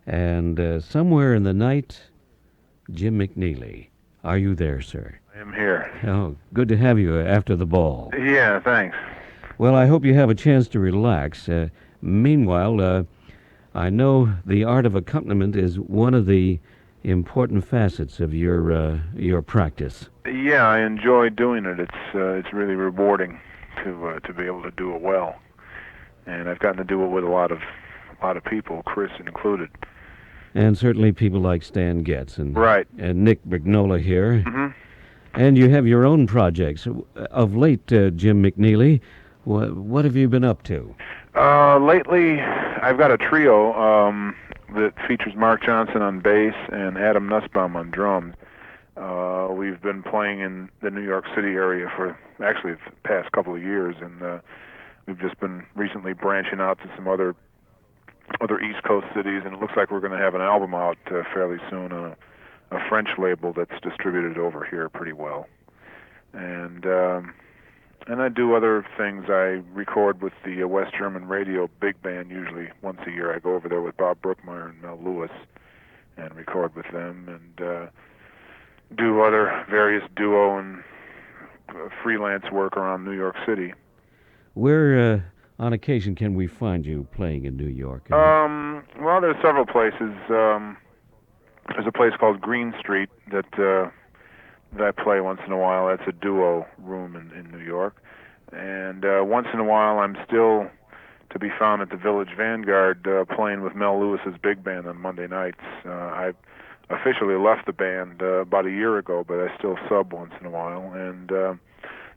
And somewhere in the night, Jim McNeely. Are you there, sir? I am here. Oh, good to have you after the ball. Yeah, thanks. Well, I hope you have a chance to relax. Meanwhile, I know the art of accompaniment is one of the important facets of your practice. Yeah, I enjoy doing it. It's really rewarding to be able to do it well, and I've gotten to do it with a lot of people, Chris included. And certainly people like Stan Getz and Right. and Nick McNola here. Mm-hmm. And you have your own projects. Of late, Jim McNeely, what have you been up to? Lately, I've got a trio that features Mark Johnson on bass and Adam Nussbaum on drums. We've been playing in the New York City area for actually the past couple of years, and we've just been recently branching out to some other East Coast cities, and it looks like we're going to have an album out fairly soon on a French label that's distributed over here pretty well. And I do other things. I record with the West German radio big band usually once a year. I go over there with Bob Brookmeyer and Mel Lewis and record with them, and do other various duo and freelance work around New York City. Where, on occasion, can we find you playing in New York? Well, there's several places. There's a place called Green Street that I play once in a while. That's a duo room in New York. And once in a while, I'm still to be found at the Village Vanguard playing with Mel Lewis's big band on Monday nights. I officially left the band about a year ago, but I still sub once in a while. And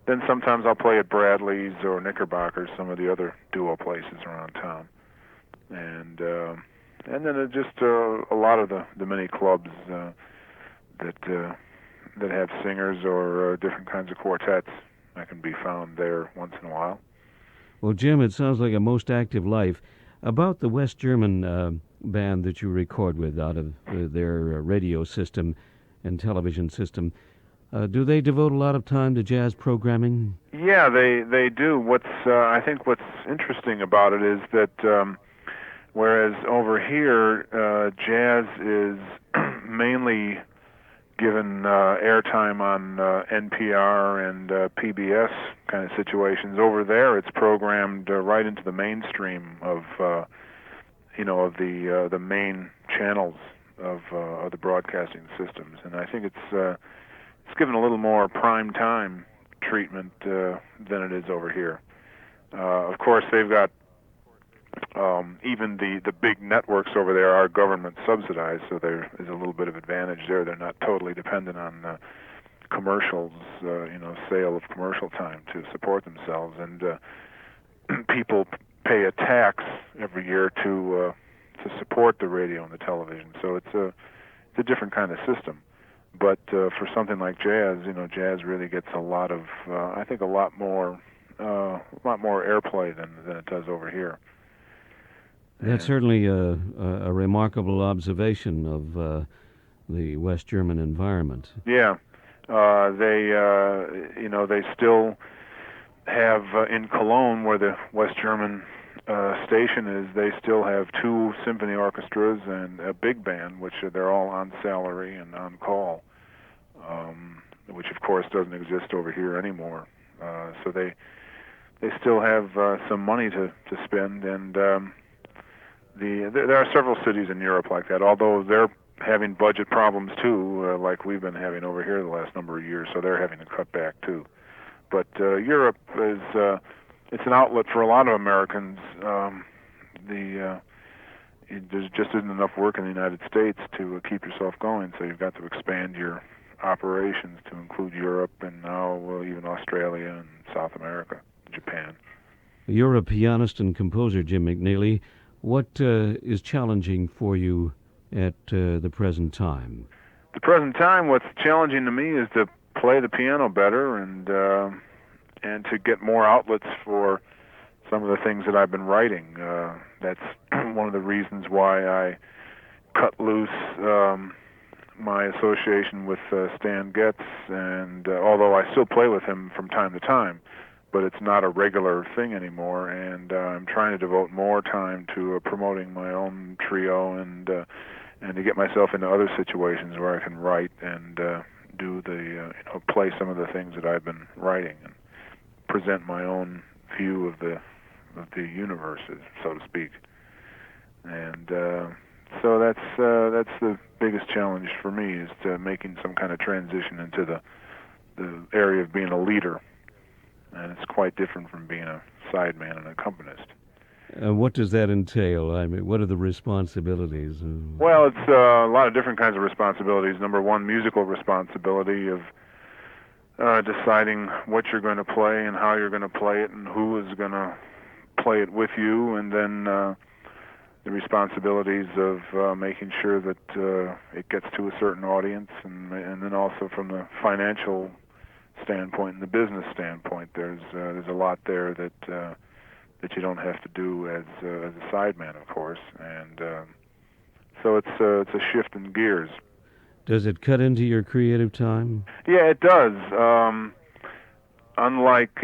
then sometimes I'll play at Bradley's or Knickerbocker's, some of the other duo places around town. And then just a lot of the mini clubs that have singers or different kinds of quartets. I can be found there once in a while. Well, Jim, it sounds like a most active life. About the West German band that you record with out of their radio system and television system, do they devote a lot of time to jazz programming? Yeah, they do. I think what's interesting about it is that whereas over here jazz is mainly given airtime on NPR and PBS kind of situations, over there it's programmed right into the mainstream of the main channels of the broadcasting systems, and I think it's given a little more prime time treatment than it is over here. Of course, they've got even the big networks over there are government subsidized, so there is a little bit of advantage there. They're not totally dependent on commercials, sale of commercial time to support themselves, and people pay a tax every year to support the radio and the television. So it's a different kind of system. But for something like jazz, jazz really gets a lot of, I think, a lot more airplay than it does over here. That's certainly a remarkable observation of the West German environment. Yeah, they still have in Cologne, where the West German station is, they still have 2 symphony orchestras and a big band, which they're all on salary and on call, which of course doesn't exist over here anymore. So they still have some money to spend, and there are several cities in Europe like that, although they're having budget problems too, like we've been having over here the last number of years, so they're having to cut back too. But Europe is it's an outlet for a lot of Americans. There just isn't enough work in the United States to keep yourself going, so you've got to expand your operations to include Europe and now even Australia and South America, Japan. You're a pianist and composer, Jim McNeely. What is challenging for you at the present time? The present time, what's challenging to me is to play the piano better and to get more outlets for some of the things that I've been writing. That's one of the reasons why I cut loose my association with Stan Getz, and although I still play with him from time to time, but it's not a regular thing anymore, and I'm trying to devote more time to promoting my own trio and to get myself into other situations where I can write and do the play some of the things that I've been writing and present my own view of the universe, so to speak. And so that's the biggest challenge for me, is to making some kind of transition into the area of being a leader. And it's quite different from being a sideman and accompanist. What does that entail? I mean, what are the responsibilities? Well, it's a lot of different kinds of responsibilities. Number one, musical responsibility of deciding what you're going to play and how you're going to play it and who is going to play it with you, and then the responsibilities of making sure that it gets to a certain audience, and then also from the financial standpoint and the business standpoint, there's a lot there that you don't have to do as a sideman, of course, and so it's a shift in gears. Does it cut into your creative time? Yeah, it does. Unlike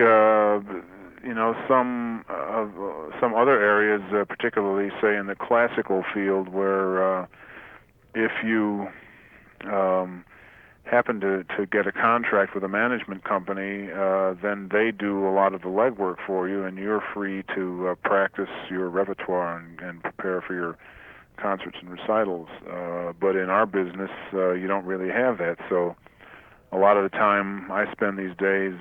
some other areas, particularly say in the classical field, where if you happen to get a contract with a management company, then they do a lot of the legwork for you, and you're free to practice your repertoire and prepare for your concerts and recitals. But in our business, you don't really have that. So a lot of the time I spend these days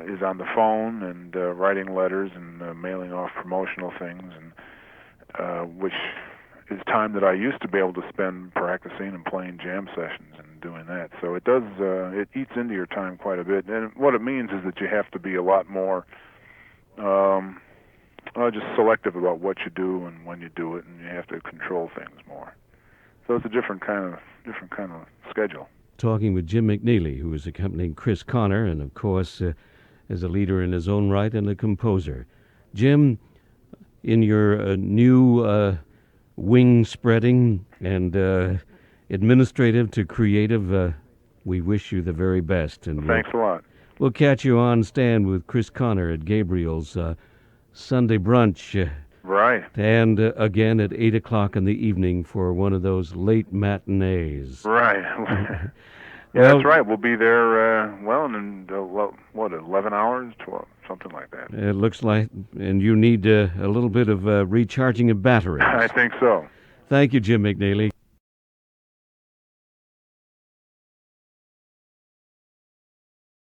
is on the phone and writing letters and mailing off promotional things, and which is time that I used to be able to spend practicing and playing jam sessions and doing that. So it does, it eats into your time quite a bit. And what it means is that you have to be a lot more just selective about what you do and when you do it, and you have to control things more. So it's a different kind of schedule. Talking with Jim McNeely, who is accompanying Chris Connor, and of course is a leader in his own right and a composer. Jim, in your new wing spreading and administrative to creative, we wish you the very best. And thanks a lot. We'll catch you on stand with Chris Connor at Gabriel's Sunday brunch. Right. And again at 8 o'clock in the evening for one of those late matinees. Right. Yeah, that's right. We'll be there, in 11 hours, 12, something like that. It looks like, and you need a little bit of recharging of batteries. I think so. Thank you, Jim McNeely.